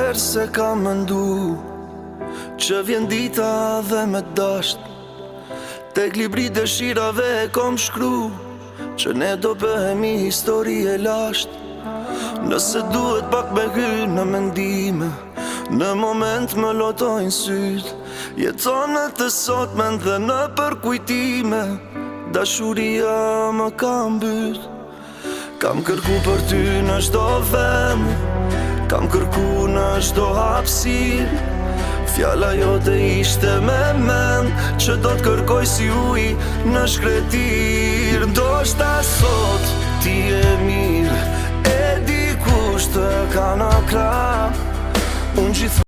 herë se kam mendu që vjen dita dhe me dasht tek libri dëshirave e kom shkru që ne do bëhemi histori e lasht. Nëse duhet pak me hy në mendime, në moment më lotojnë syt, jetonët e sotmen dhe në përkujtime, dashuria më ka mbyt. Kam kërku për ty në çdo vend, kam kërku në çdo hapësir, fjala jote ishte me mend që do t'kërkoj si uji në shkretir. Ndoshta sot ti e mirë, e dikush të ka në krah, unë gjithë